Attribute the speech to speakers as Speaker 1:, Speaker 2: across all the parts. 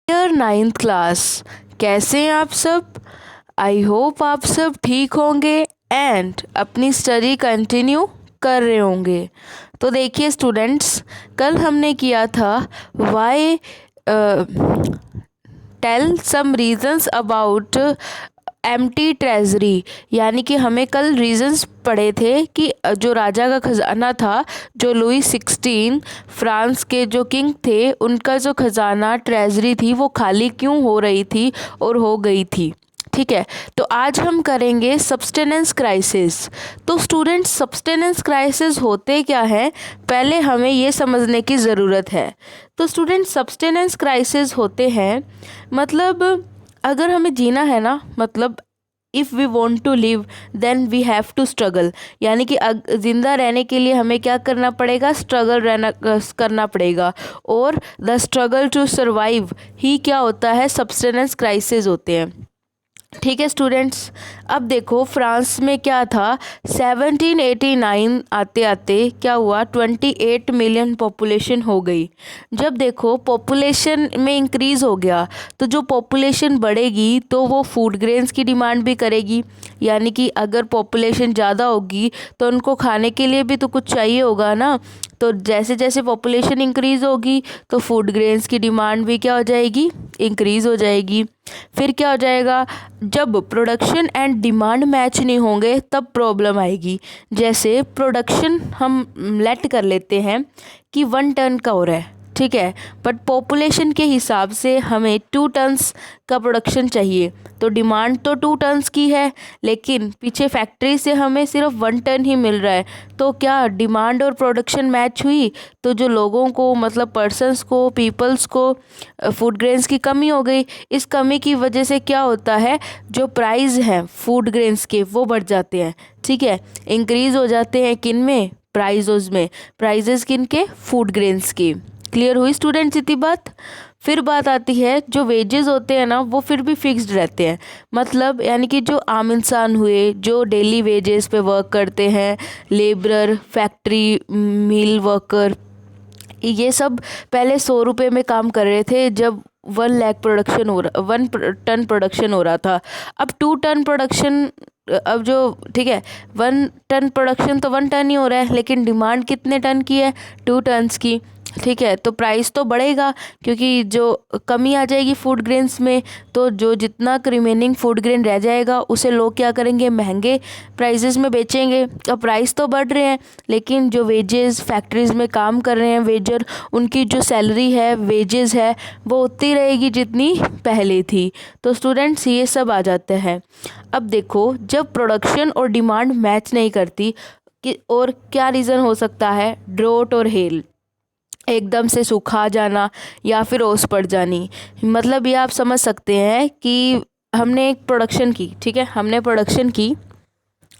Speaker 1: Dear 9th class, कैसे हैं आप सब। आई होप आप सब ठीक होंगे एंड अपनी स्टडी कंटिन्यू कर रहे होंगे। तो देखिए स्टूडेंट्स, कल हमने किया था why tell some reasons about empty treasury, यानी कि हमें कल रीजंस पढ़े थे कि जो राजा का खजाना था, जो लुई 16 फ्रांस के जो किंग थे, उनका जो खजाना ट्रेजरी थी वो खाली क्यों हो रही थी और हो गई थी। ठीक है, तो आज हम करेंगे सब्सटेनेंस क्राइसिस। तो स्टूडेंट्स, सब्सटेनेंस क्राइसिस होते क्या है, पहले हमें ये समझने की ज़रूरत है। तो स्टूडेंट्स, सब्सटेनेंस क्राइसिस होते हैं मतलब अगर हमें जीना है ना, मतलब if we want to live then we have to struggle, यानी कि ज़िंदा रहने के लिए हमें क्या करना पड़ेगा, स्ट्रगल करना पड़ेगा। और द स्ट्रगल टू सर्वाइव ही क्या होता है, सब्सटेनेंस क्राइसिस होते हैं। ठीक है स्टूडेंट्स, अब देखो फ्रांस में क्या था, 1789 आते आते क्या हुआ, 28 मिलियन पॉपुलेशन हो गई। जब देखो पॉपुलेशन में इंक्रीज़ हो गया, तो जो पॉपुलेशन बढ़ेगी तो वो फूड ग्रेन्स की डिमांड भी करेगी, यानी कि अगर पॉपुलेशन ज़्यादा होगी तो उनको खाने के लिए भी तो कुछ चाहिए होगा ना। तो जैसे जैसे पॉपुलेशन इंक्रीज़ होगी तो फूड ग्रेन्स की डिमांड भी क्या हो जाएगी, इंक्रीज़ हो जाएगी। फिर क्या हो जाएगा, जब प्रोडक्शन एंड डिमांड मैच नहीं होंगे तब प्रॉब्लम आएगी। जैसे प्रोडक्शन हम लेट कर लेते हैं कि 1 टन का हो रहा है, ठीक है, बट पॉपुलेशन के हिसाब से हमें 2 टन्स का प्रोडक्शन चाहिए, तो डिमांड तो 2 टन्स की है, लेकिन पीछे फैक्ट्री से हमें सिर्फ 1 टन ही मिल रहा है। तो क्या डिमांड और प्रोडक्शन मैच हुई, तो जो लोगों को मतलब पर्सन्स को, पीपल्स को फूड ग्रेन्स की कमी हो गई। इस कमी की वजह से क्या होता है, जो प्राइस हैं फूड ग्रेन्स के वो बढ़ जाते हैं। ठीक है, इंक्रीज़ हो जाते हैं किन में, प्राइजेस में, प्राइजेस किन के, फूड ग्रेन्स की। क्लियर हुई स्टूडेंट्स इतनी बात। फिर बात आती है, जो वेजेस होते हैं ना वो फिर भी फिक्स्ड रहते हैं, मतलब यानी कि जो आम इंसान हुए, जो डेली वेजेस पे वर्क करते हैं, लेबरर, फैक्ट्री मिल वर्कर, ये सब पहले 100 रुपये में काम कर रहे थे जब 1 लाख प्रोडक्शन हो रहा, 1 टन प्रोडक्शन हो रहा था। अब 2 टन प्रोडक्शन, अब जो, ठीक है, 1 टन प्रोडक्शन तो 1 टन ही हो रहा है, लेकिन डिमांड कितने टन की है, 2 टन्स की। ठीक है, तो प्राइस तो बढ़ेगा क्योंकि जो कमी आ जाएगी फूड ग्रेन्स में, तो जो जितना रिमेनिंग फूड ग्रेन रह जाएगा उसे लोग क्या करेंगे, महंगे प्राइजेस में बेचेंगे। अब प्राइस तो बढ़ रहे हैं, लेकिन जो वेजेस फैक्ट्रीज़ में काम कर रहे हैं वेजर, उनकी जो सैलरी है, वेजेस है, वो उतनी रहेगी जितनी पहले थी। तो स्टूडेंट्स, ये सब आ जाते हैं। अब देखो, जब प्रोडक्शन और डिमांड मैच नहीं करती कि और क्या रीज़न हो सकता है, ड्रोट और हेल, एकदम से सूखा जाना या फिर ओस पड़ जानी। मतलब ये आप समझ सकते हैं कि हमने एक प्रोडक्शन की, ठीक है, हमने प्रोडक्शन की,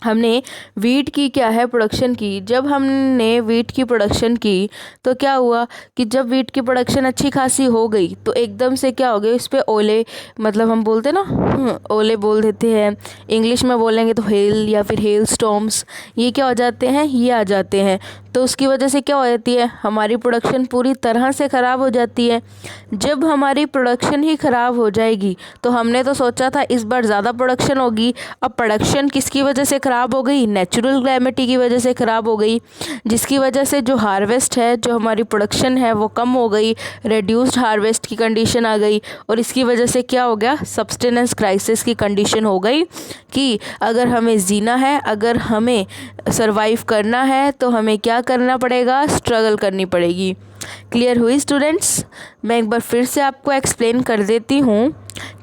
Speaker 1: हमने वीट की क्या है, प्रोडक्शन की। जब हमने वीट की प्रोडक्शन की तो क्या हुआ कि जब वीट की प्रोडक्शन अच्छी खासी हो गई तो एकदम से क्या हो गया, इस पे ओले, मतलब हम बोलते ना, ओले बोल देते हैं, इंग्लिश में बोलेंगे तो हेल या फिर हेल स्टॉर्म्स, ये क्या हो जाते हैं, ये आ जाते हैं। तो उसकी वजह से क्या हो जाती है, हमारी प्रोडक्शन पूरी तरह से ख़राब हो जाती है। जब हमारी प्रोडक्शन ही ख़राब हो जाएगी, तो हमने तो सोचा था इस बार ज़्यादा प्रोडक्शन होगी, अब प्रोडक्शन किसकी वजह से ख़राब हो गई, नेचुरल कैलेमिटी की वजह से ख़राब हो गई, जिसकी वजह से जो हार्वेस्ट है, जो हमारी प्रोडक्शन है वो कम हो गई, रिड्यूस्ड हार्वेस्ट की कंडीशन आ गई, और इसकी वजह से क्या हो गया, सब्सटेनेंस क्राइसिस की कंडीशन हो गई कि अगर हमें जीना है, अगर हमें सरवाइव करना है तो हमें क्या करना पड़ेगा, स्ट्रगल करनी पड़ेगी। क्लियर हुई स्टूडेंट्स। मैं एक बार फिर से आपको एक्सप्लेन कर देती हूँ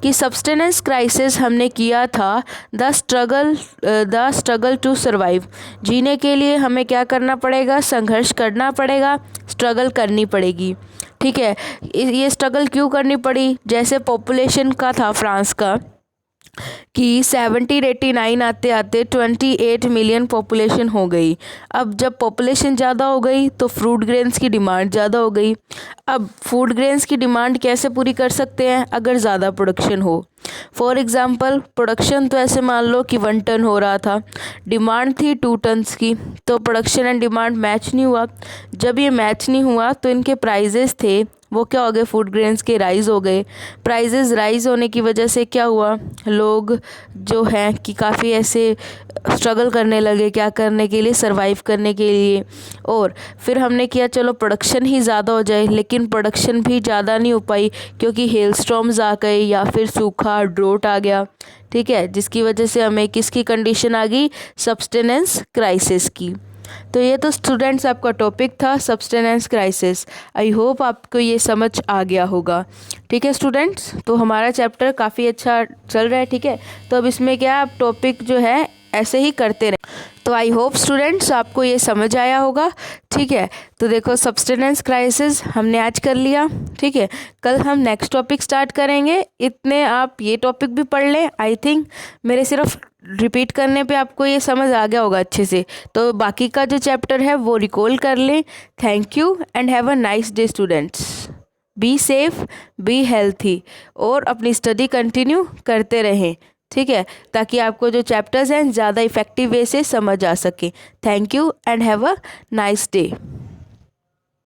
Speaker 1: कि सब्सटेनेंस क्राइसिस हमने किया था द स्ट्रगल टू सर्वाइव, जीने के लिए हमें क्या करना पड़ेगा, संघर्ष करना पड़ेगा, स्ट्रगल करनी पड़ेगी। ठीक है, ये स्ट्रगल क्यों करनी पड़ी, जैसे पॉपुलेशन का था फ्रांस का कि 1789 आते आते 28 मिलियन पॉपुलेशन हो गई। अब जब पॉपुलेशन ज़्यादा हो गई तो फूड ग्रेन्स की डिमांड ज़्यादा हो गई। अब फूड ग्रेन्स की डिमांड कैसे पूरी कर सकते हैं, अगर ज़्यादा प्रोडक्शन हो, फॉर एग्ज़ाम्पल प्रोडक्शन तो ऐसे मान लो कि 1 टन हो रहा था, डिमांड थी 2 टन्स की, तो प्रोडक्शन एंड डिमांड मैच नहीं हुआ। जब ये मैच नहीं हुआ तो इनके प्राइजेस थे वो क्या हो गए, फूड ग्रेन्स के राइज़ हो गए। प्राइजेस राइज़ होने की वजह से क्या हुआ, लोग जो हैं कि काफ़ी ऐसे स्ट्रगल करने लगे क्या करने के लिए, सरवाइव करने के लिए। और फिर हमने किया चलो प्रोडक्शन ही ज़्यादा हो जाए, लेकिन प्रोडक्शन भी ज़्यादा नहीं हो पाई क्योंकि हेल स्टॉर्म्स आ गए या फिर सूखा ड्रोट आ गया, ठीक है, जिसकी वजह से हमें किसकी कंडीशन आ गई, सब्सटेनेंस क्राइसिस की। तो ये तो स्टूडेंट्स आपका टॉपिक था सब्सटेनेंस क्राइसिस। आई होप आपको ये समझ आ गया होगा। ठीक है स्टूडेंट्स, तो हमारा चैप्टर काफ़ी अच्छा चल रहा है, ठीक है। तो अब इसमें क्या आप टॉपिक जो है ऐसे ही करते रहें। तो आई होप स्टूडेंट्स आपको ये समझ आया होगा, ठीक है। तो देखो सब्सटेनेंस क्राइसिस हमने आज कर लिया, ठीक है। कल हम नेक्स्ट टॉपिक स्टार्ट करेंगे। इतने आप ये टॉपिक भी पढ़ लें, आई थिंक मेरे सिर्फ रिपीट करने पे आपको ये समझ आ गया होगा अच्छे से। तो बाकी का जो चैप्टर है वो रिकॉल कर लें। Thank you and have a nice day students. Be safe, be healthy और अपनी स्टडी कंटिन्यू करते रहें, ठीक है, ताकि आपको जो चैप्टर्स हैं ज़्यादा इफ़ेक्टिव वे से समझ आ सके। Thank you and have a nice day.